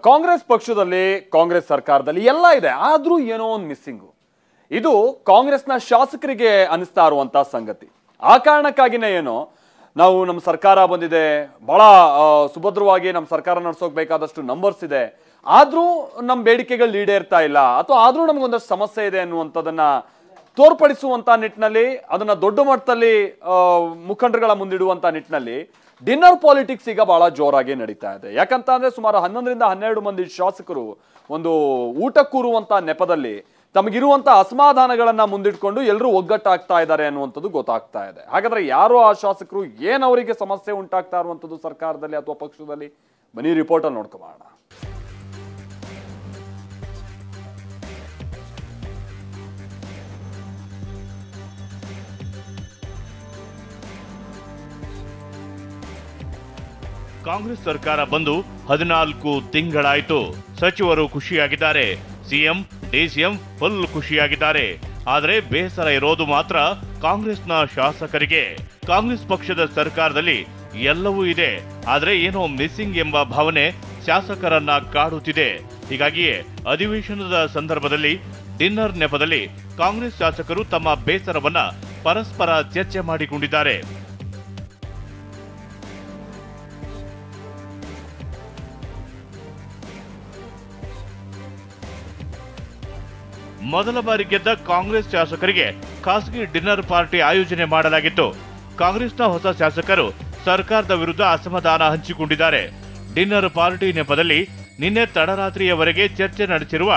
ಕಾಂಗ್ರೆಸ್ ಪಕ್ಷದಲ್ಲಿ ಕಾಂಗ್ರೆಸ್ ಸರ್ಕಾರದಲ್ಲಿ ಎಲ್ಲ ಇದೆ, ಆದ್ರೂ ಏನೋ ಒಂದು ಮಿಸ್ಸಿಂಗು. ಇದು ಕಾಂಗ್ರೆಸ್ನ ಶಾಸಕರಿಗೆ ಅನಿಸ್ತಾ ಇರುವಂತ ಸಂಗತಿ. ಆ ಕಾರಣಕ್ಕಾಗಿನೇ ಏನೋ ನಾವು ನಮ್ಮ ಸರ್ಕಾರ ಬಂದಿದೆ, ಬಹಳ ಸುಭದ್ರವಾಗಿ ನಮ್ಮ ಸರ್ಕಾರ ನಡೆಸೋಕೆ ಬೇಕಾದಷ್ಟು ನಂಬರ್ಸ್ ಇದೆ, ಆದ್ರೂ ನಮ್ಮ ಬೇಡಿಕೆಗಳು ಈಡೇರ್ತಾ ಇಲ್ಲ, ಅಥವಾ ಆದ್ರೂ ನಮಗೊಂದಷ್ಟು ಸಮಸ್ಯೆ ಇದೆ ಅನ್ನುವಂಥದ್ದನ್ನ ತೋರ್ಪಡಿಸುವಂತ ನಿಟ್ಟಿನಲ್ಲಿ, ಅದನ್ನ ದೊಡ್ಡ ಮಟ್ಟದಲ್ಲಿ ಮುಖಂಡರುಗಳ ಮುಂದಿಡುವಂತ ನಿಟ್ಟಿನಲ್ಲಿ ಡಿನ್ನರ್ ಪಾಲಿಟಿಕ್ಸ್ ಈಗ ಬಹಳ ಜೋರಾಗಿ ನಡೀತಾ ಇದೆ. ಯಾಕಂತ ಅಂದ್ರೆ ಸುಮಾರು 11 ರಿಂದ 12 ಮಂದಿ ಶಾಸಕರು ಒಂದು ಊಟ ಕೂರುವಂತ ನೆಪದಲ್ಲಿ ತಮಗಿರುವಂತ ಅಸಮಾಧಾನಗಳನ್ನ ಮುಂದಿಟ್ಕೊಂಡು ಎಲ್ಲರೂ ಒಗ್ಗಟ್ಟಾಗ್ತಾ ಇದ್ದಾರೆ ಅನ್ನುವಂಥದ್ದು ಗೊತ್ತಾಗ್ತಾ ಇದೆ. ಹಾಗಾದ್ರೆ ಯಾರು ಆ ಶಾಸಕರು, ಏನ್ ಅವರಿಗೆ ಸಮಸ್ಯೆ ಉಂಟಾಗ್ತಾ ಇರುವಂಥದ್ದು ಸರ್ಕಾರದಲ್ಲಿ ಅಥವಾ ಪಕ್ಷದಲ್ಲಿ, ಬನ್ನಿ ರಿಪೋರ್ಟ್ ಅಲ್ಲಿ ನೋಡ್ಕೊಳ್ಳೋಣ. ಕಾಂಗ್ರೆಸ್ ಸರ್ಕಾರ ಬಂದು 14 ತಿಂಗಳಾಯಿತು. ಸಚಿವರು ಖುಷಿಯಾಗಿದ್ದಾರೆ, ಸಿಎಂ ಡಿಸಿಎಂ ಫುಲ್ ಖುಷಿಯಾಗಿದ್ದಾರೆ. ಆದರೆ ಬೇಸರ ಇರೋದು ಮಾತ್ರ ಕಾಂಗ್ರೆಸ್ನ ಶಾಸಕರಿಗೆ. ಕಾಂಗ್ರೆಸ್ ಪಕ್ಷದ ಸರ್ಕಾರದಲ್ಲಿ ಎಲ್ಲವೂ ಇದೆ, ಆದರೆ ಏನೋ ಮಿಸ್ಸಿಂಗ್ ಎಂಬ ಭಾವನೆ ಶಾಸಕರನ್ನ ಕಾಡುತ್ತಿದೆ. ಹೀಗಾಗಿಯೇ ಅಧಿವೇಶನದ ಸಂದರ್ಭದಲ್ಲಿ ಡಿನ್ನರ್ ನೆಪದಲ್ಲಿ ಕಾಂಗ್ರೆಸ್ ಶಾಸಕರು ತಮ್ಮ ಬೇಸರವನ್ನ ಪರಸ್ಪರ ಚರ್ಚೆ ಮಾಡಿಕೊಂಡಿದ್ದಾರೆ. ಮೊದಲ ಬಾರಿ ಗೆದ್ದ ಕಾಂಗ್ರೆಸ್ ಶಾಸಕರಿಗೆ ಖಾಸಗಿ ಡಿನ್ನರ್ ಪಾರ್ಟಿ ಆಯೋಜನೆ ಮಾಡಲಾಗಿತ್ತು. ಕಾಂಗ್ರೆಸ್ನ ಹೊಸ ಶಾಸಕರು ಸರ್ಕಾರದ ವಿರುದ್ಧ ಅಸಮಾಧಾನ ಹಂಚಿಕೊಂಡಿದ್ದಾರೆ. ಡಿನ್ನರ್ ಪಾರ್ಟಿ ನೆಪದಲ್ಲಿ ನಿನ್ನೆ ತಡರಾತ್ರಿಯವರೆಗೆ ಚರ್ಚೆ ನಡೆಸಿರುವ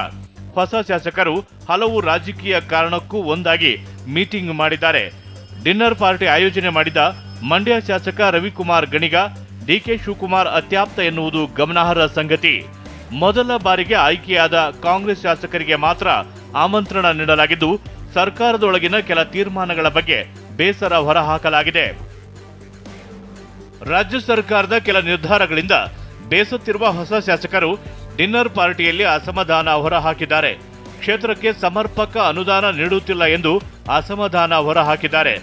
ಹೊಸ ಶಾಸಕರು ಹಲವು ರಾಜಕೀಯ ಕಾರಣಕ್ಕೂ ಒಂದಾಗಿ ಮೀಟಿಂಗ್ ಮಾಡಿದ್ದಾರೆ. ಡಿನ್ನರ್ ಪಾರ್ಟಿ ಆಯೋಜನೆ ಮಾಡಿದ ಮಂಡ್ಯ ಶಾಸಕ ರವಿಕುಮಾರ್ ಗಣಿಗ, ಡಿಕೆ ಶಿವಕುಮಾರ್ ಅತ್ಯಾಪ್ತ ಎನ್ನುವುದು ಗಮನಾರ್ಹ ಸಂಗತಿ. ಮೊದಲ ಬಾರಿಗೆ ಆಯ್ಕೆಯಾದ ಕಾಂಗ್ರೆಸ್ ಶಾಸಕರಿಗೆ ಮಾತ್ರ ಆಮಂತ್ರಣ ನೀಡಲಾಗಿದ್ದು, ಸರ್ಕಾರದೊಳಗಿನ ಕೆಲ ತೀರ್ಮಾನಗಳ ಬಗ್ಗೆ ಬೇಸರ ಹೊರಹಾಕಲಾಗಿದೆ. ರಾಜ್ಯ ಸರ್ಕಾರದ ಕೆಲ ನಿರ್ಧಾರಗಳಿಂದ ಬೇಸತ್ತಿರುವ ಹೊಸ ಶಾಸಕರು ಡಿನ್ನರ್ ಪಾರ್ಟಿಯಲ್ಲಿ ಅಸಮಾಧಾನ ಹೊರಹಾಕಿದ್ದಾರೆ. ಕ್ಷೇತ್ರಕ್ಕೆ ಸಮರ್ಪಕ ಅನುದಾನ ನೀಡುತ್ತಿಲ್ಲ ಎಂದು ಅಸಮಾಧಾನ ಹೊರಹಾಕಿದ್ದಾರೆ.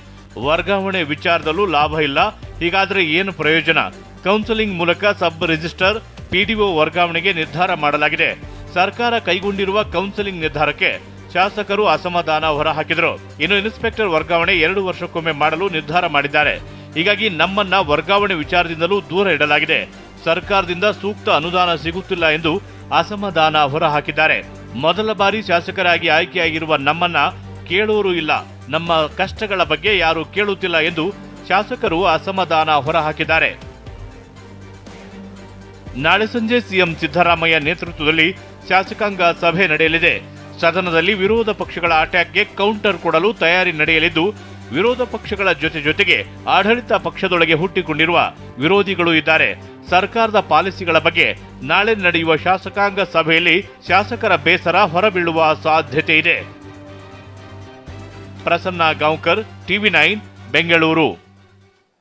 ವರ್ಗಾವಣೆ ವಿಚಾರದಲ್ಲೂ ಲಾಭ ಇಲ್ಲ, ಹೀಗಾದ್ರೆ ಏನು ಪ್ರಯೋಜನ? ಕೌನ್ಸೆಲಿಂಗ್ ಮೂಲಕ ಸಬ್ ರಿಜಿಸ್ಟರ್ ಪಿಡಿಒ ವರ್ಗಾವಣೆಗೆ ನಿರ್ಧಾರ ಮಾಡಲಾಗಿದೆ. ಸರ್ಕಾರ ಕೈಗೊಂಡಿರುವ ಕೌನ್ಸೆಲಿಂಗ್ ನಿರ್ಧಾರಕ್ಕೆ ಶಾಸಕರು ಅಸಮಾಧಾನ ಹೊರಹಾಕಿದರು. ಇನ್ನು ಇನ್ಸ್ಪೆಕ್ಟರ್ ವರ್ಗಾವಣೆ 2 ವರ್ಷಕ್ಕೊಮ್ಮೆ ಮಾಡಲು ನಿರ್ಧಾರ ಮಾಡಿದ್ದಾರೆ. ಹೀಗಾಗಿ ನಮ್ಮನ್ನ ವರ್ಗಾವಣೆ ವಿಚಾರದಿಂದಲೂ ದೂರ ಇಡಲಾಗಿದೆ. ಸರ್ಕಾರದಿಂದ ಸೂಕ್ತ ಅನುದಾನ ಸಿಗುತ್ತಿಲ್ಲ ಎಂದು ಅಸಮಾಧಾನ ಹೊರಹಾಕಿದ್ದಾರೆ. ಮೊದಲ ಬಾರಿ ಶಾಸಕರಾಗಿ ಆಯ್ಕೆಯಾಗಿರುವ ನಮ್ಮನ್ನ ಕೇಳೋರು ಇಲ್ಲ, ನಮ್ಮ ಕಷ್ಟಗಳ ಬಗ್ಗೆ ಯಾರು ಕೇಳುತ್ತಿಲ್ಲ ಎಂದು ಶಾಸಕರು ಅಸಮಾಧಾನ ಹೊರಹಾಕಿದ್ದಾರೆ. ನಾಳೆ ಸಂಜೆ ಸಿಎಂ ಸಿದ್ದರಾಮಯ್ಯ ನೇತೃತ್ವದಲ್ಲಿ ಶಾಸಕಾಂಗ ಸಭೆ ನಡೆಯಲಿದೆ. ಸದನದಲ್ಲಿ ವಿರೋಧ ಪಕ್ಷಗಳ ಅಟ್ಯಾಕ್ಗೆ ಕೌಂಟರ್ ಕೊಡಲು ತಯಾರಿ ನಡೆಯಲಿದ್ದು, ವಿರೋಧ ಪಕ್ಷಗಳ ಜೊತೆಗೆ ಆಡಳಿತ ಪಕ್ಷದೊಳಗೆ ಹುಟ್ಟಿಕೊಂಡಿರುವ ವಿರೋಧಿಗಳು ಇದ್ದಾರೆ. ಸರ್ಕಾರದ ಪಾಲಿಸಿಗಳ ಬಗ್ಗೆ ನಾಳೆ ನಡೆಯುವ ಶಾಸಕಾಂಗ ಸಭೆಯಲ್ಲಿ ಶಾಸಕರ ಬೇಸರ ಹೊರಬೀಳುವ ಸಾಧ್ಯತೆ ಇದೆ. ಪ್ರಸನ್ನ ಗಾಂವ್ಕರ್, ಟಿವಿ9, ಬೆಂಗಳೂರು.